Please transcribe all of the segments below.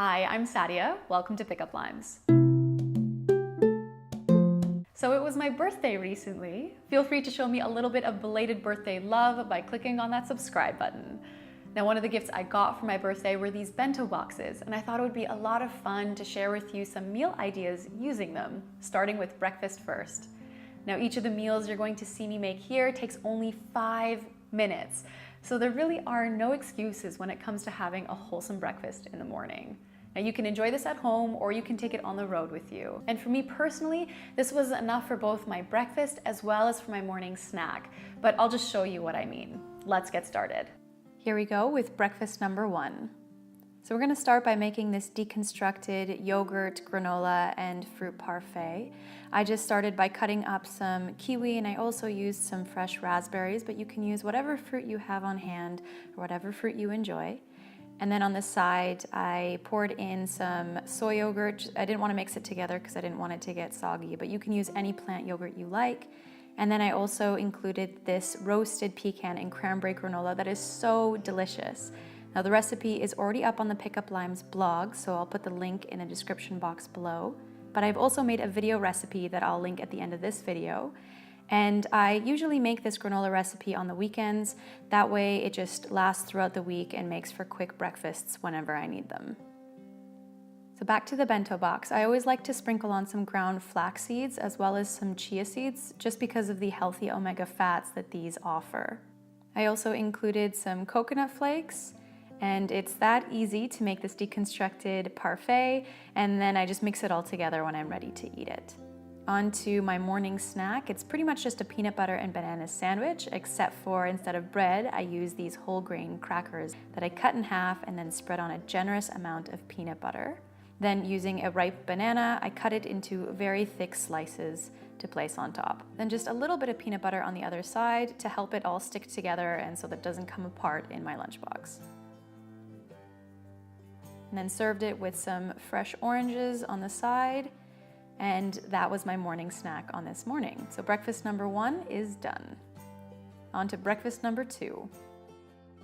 Hi, I'm Sadia. Welcome to Pickup Limes. So it was my birthday recently. Feel free to show me a little bit of belated birthday love by clicking on that subscribe button. Now, one of the gifts I got for my birthday were these bento boxes, and I thought it would be a lot of fun to share with you some meal ideas using them, starting with breakfast first. Now, each of the meals you're going to see me make here takes only 5 minutes, so there really are no excuses when it comes to having a wholesome breakfast in the morning. Now, you can enjoy this at home or you can take it on the road with you. And for me personally, this was enough for both my breakfast as well as for my morning snack, but I'll just show you what I mean. Let's get started. Here we go with breakfast number 1. So we're going to start by making this deconstructed yogurt, granola, and fruit parfait. I just started by cutting up some kiwi, and I also used some fresh raspberries, but you can use whatever fruit you have on hand or whatever fruit you enjoy. And then on the side, I poured in some soy yogurt. I didn't want to mix it together because I didn't want it to get soggy, but you can use any plant yogurt you like. And then I also included this roasted pecan and cranberry granola that is so delicious. Now, the recipe is already up on the Pickup Limes blog, so I'll put the link in the description box below. But I've also made a video recipe that I'll link at the end of this video. And I usually make this granola recipe on the weekends. That way it just lasts throughout the week and makes for quick breakfasts whenever I need them. So back to the bento box. I always like to sprinkle on some ground flax seeds as well as some chia seeds, just because of the healthy omega fats that these offer. I also included some coconut flakes, and it's that easy to make this deconstructed parfait, and then I just mix it all together when I'm ready to eat it. On to my morning snack. It's pretty much just a peanut butter and banana sandwich, except for instead of bread, I use these whole grain crackers that I cut in half and then spread on a generous amount of peanut butter. Then using a ripe banana, I cut it into very thick slices to place on top. Then just a little bit of peanut butter on the other side to help it all stick together and so that it doesn't come apart in my lunchbox. And then served it with some fresh oranges on the side. And that was my morning snack on this morning. So breakfast number 1 is done. On to breakfast number 2.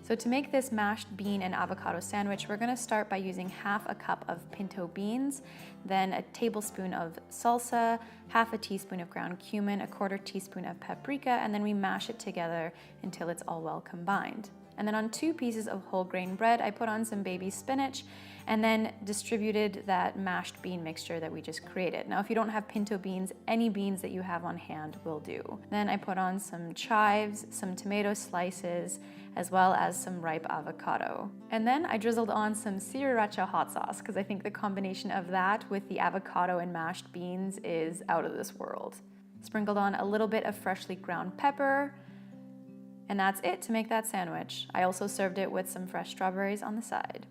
So to make this mashed bean and avocado sandwich, we're gonna start by using half a cup of pinto beans, then a tablespoon of salsa, half a teaspoon of ground cumin, a 1/4 teaspoon of paprika, and then we mash it together until it's all well combined. And then on 2 pieces of whole grain bread, I put on some baby spinach and then distributed that mashed bean mixture that we just created. Now, if you don't have pinto beans, any beans that you have on hand will do. Then I put on some chives, some tomato slices, as well as some ripe avocado. And then I drizzled on some sriracha hot sauce because I think the combination of that with the avocado and mashed beans is out of this world. Sprinkled on a little bit of freshly ground pepper, and that's it to make that sandwich. I also served it with some fresh strawberries on the side.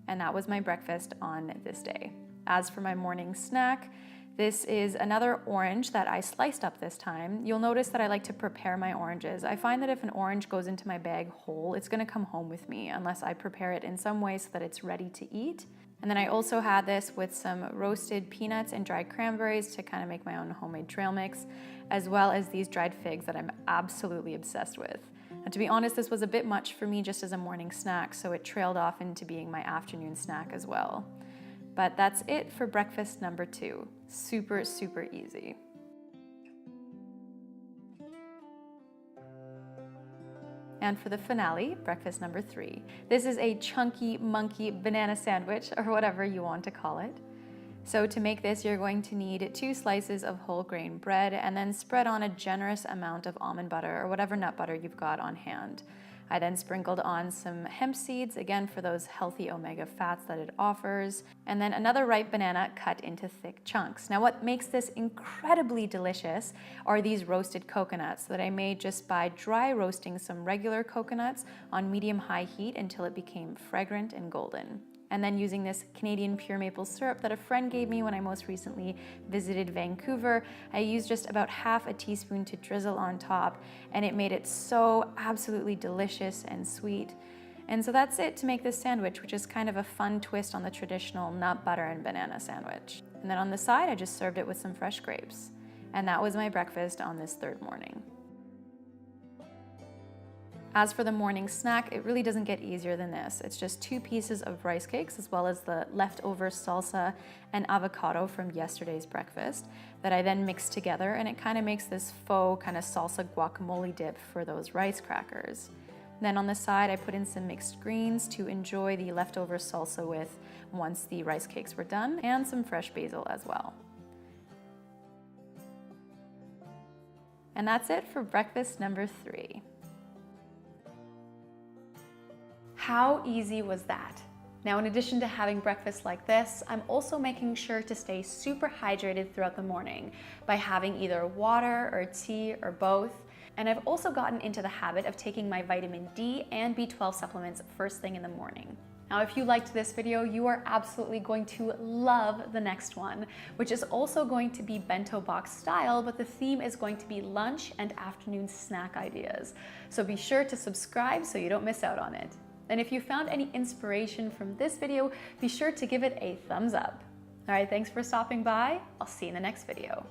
And that was my breakfast on this day. As for my morning snack, this is another orange that I sliced up this time. You'll notice that I like to prepare my oranges. I find that if an orange goes into my bag whole, it's gonna come home with me unless I prepare it in some way so that it's ready to eat. And then I also had this with some roasted peanuts and dried cranberries to kind of make my own homemade trail mix, as well as these dried figs that I'm absolutely obsessed with. And to be honest, this was a bit much for me just as a morning snack, so it trailed off into being my afternoon snack as well. But that's it for breakfast number 2. Super, super easy. And for the finale, breakfast number 3. This is a chunky monkey banana sandwich, or whatever you want to call it. So to make this, you're going to need 2 slices of whole grain bread and then spread on a generous amount of almond butter or whatever nut butter you've got on hand. I then sprinkled on some hemp seeds, again for those healthy omega fats that it offers, and then another ripe banana cut into thick chunks. Now, what makes this incredibly delicious are these roasted coconuts that I made just by dry roasting some regular coconuts on medium-high heat until it became fragrant and golden. And then using this Canadian pure maple syrup that a friend gave me when I most recently visited Vancouver, I used just about half a teaspoon to drizzle on top, and it made it so absolutely delicious and sweet. And so that's it to make this sandwich, which is kind of a fun twist on the traditional nut butter and banana sandwich. And then on the side, I just served it with some fresh grapes. And that was my breakfast on this 3rd morning. As for the morning snack, it really doesn't get easier than this. It's just 2 pieces of rice cakes as well as the leftover salsa and avocado from yesterday's breakfast that I then mix together, and it kind of makes this faux kind of salsa guacamole dip for those rice crackers. Then on the side, I put in some mixed greens to enjoy the leftover salsa with once the rice cakes were done, and some fresh basil as well. And that's it for breakfast number 3. How easy was that? Now, in addition to having breakfast like this, I'm also making sure to stay super hydrated throughout the morning by having either water or tea or both. And I've also gotten into the habit of taking my vitamin D and B12 supplements first thing in the morning. Now, if you liked this video, you are absolutely going to love the next one, which is also going to be bento box style, but the theme is going to be lunch and afternoon snack ideas. So be sure to subscribe so you don't miss out on it. And if you found any inspiration from this video, be sure to give it a thumbs up. All right, thanks for stopping by. I'll see you in the next video.